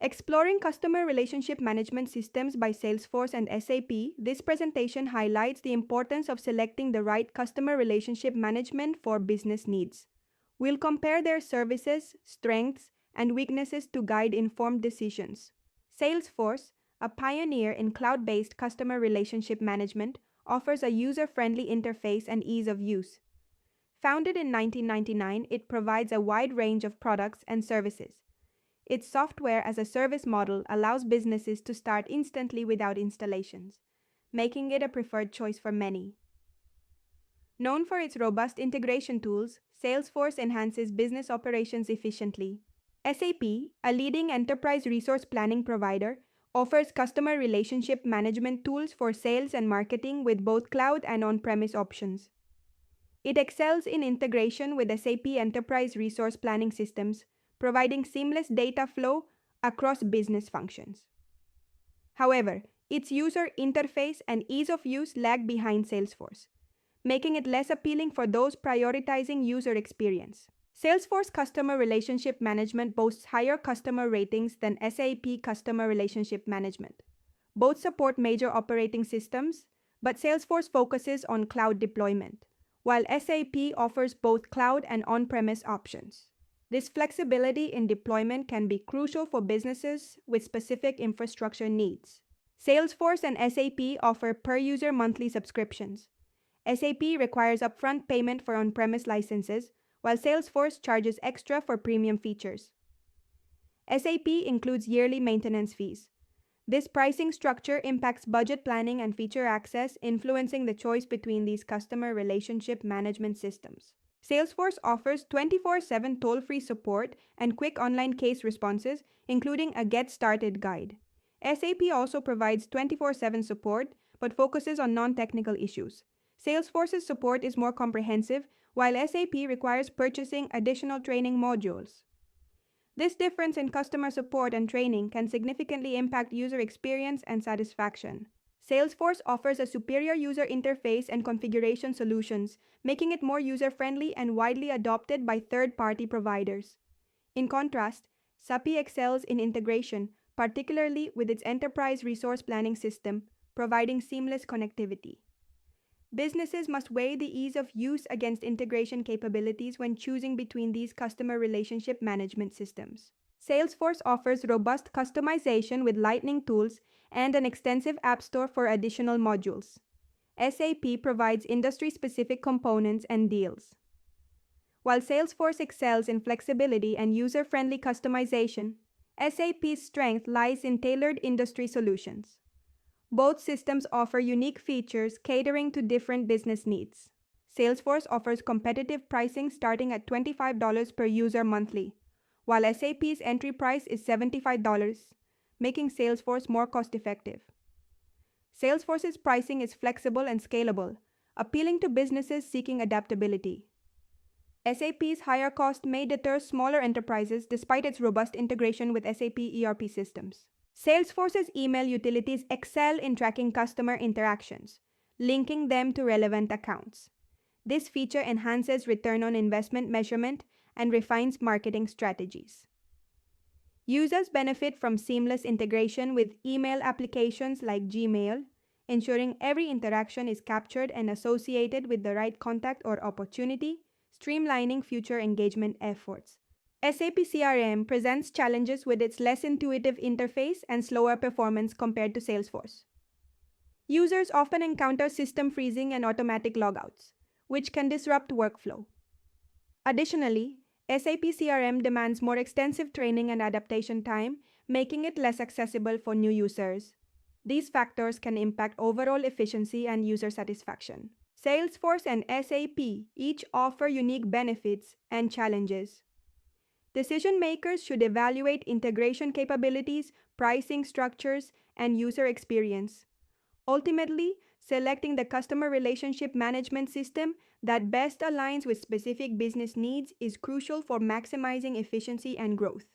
Exploring Customer Relationship Management Systems by Salesforce and SAP, this presentation highlights the importance of selecting the right customer relationship management for business needs. We'll compare their services, strengths, and weaknesses to guide informed decisions. Salesforce, a pioneer in cloud-based customer relationship management, offers a user-friendly interface and ease of use. Founded in 1999, it provides a wide range of products and services. Its software-as-a-service model allows businesses to start instantly without installations, making it a preferred choice for many. Known for its robust integration tools, Salesforce enhances business operations efficiently. SAP, a leading enterprise resource planning provider, offers customer relationship management tools for sales and marketing with both cloud and on-premise options. It excels in integration with SAP enterprise resource planning systems, providing seamless data flow across business functions. However, its user interface and ease of use lag behind Salesforce, making it less appealing for those prioritizing user experience. Salesforce Customer Relationship Management boasts higher customer ratings than SAP Customer Relationship Management. Both support major operating systems, but Salesforce focuses on cloud deployment, while SAP offers both cloud and on-premise options. This flexibility in deployment can be crucial for businesses with specific infrastructure needs. Salesforce and SAP offer per-user monthly subscriptions. SAP requires upfront payment for on-premise licenses, while Salesforce charges extra for premium features. SAP includes yearly maintenance fees. This pricing structure impacts budget planning and feature access, influencing the choice between these customer relationship management systems. Salesforce offers 24/7 toll-free support and quick online case responses, including a Get Started guide. SAP also provides 24/7 support, but focuses on non-technical issues. Salesforce's support is more comprehensive, while SAP requires purchasing additional training modules. This difference in customer support and training can significantly impact user experience and satisfaction. Salesforce offers a superior user interface and configuration solutions, making it more user-friendly and widely adopted by third-party providers. In contrast, SAP excels in integration, particularly with its enterprise resource planning system, providing seamless connectivity. Businesses must weigh the ease of use against integration capabilities when choosing between these customer relationship management systems. Salesforce offers robust customization with Lightning tools and an extensive app store for additional modules. SAP provides industry-specific components and deals. While Salesforce excels in flexibility and user-friendly customization, SAP's strength lies in tailored industry solutions. Both systems offer unique features catering to different business needs. Salesforce offers competitive pricing starting at $25 per user monthly, while SAP's entry price is $75, making Salesforce more cost-effective. Salesforce's pricing is flexible and scalable, appealing to businesses seeking adaptability. SAP's higher cost may deter smaller enterprises despite its robust integration with SAP ERP systems. Salesforce's email utilities excel in tracking customer interactions, linking them to relevant accounts. This feature enhances return on investment measurement and refines marketing strategies. Users benefit from seamless integration with email applications like Gmail, ensuring every interaction is captured and associated with the right contact or opportunity, streamlining future engagement efforts. SAP CRM presents challenges with its less intuitive interface and slower performance compared to Salesforce. Users often encounter system freezing and automatic logouts, which can disrupt workflow. Additionally, SAP CRM demands more extensive training and adaptation time, making it less accessible for new users. These factors can impact overall efficiency and user satisfaction. Salesforce and SAP each offer unique benefits and challenges. Decision-makers should evaluate integration capabilities, pricing structures, and user experience. Ultimately, selecting the customer relationship management system that best aligns with specific business needs is crucial for maximizing efficiency and growth.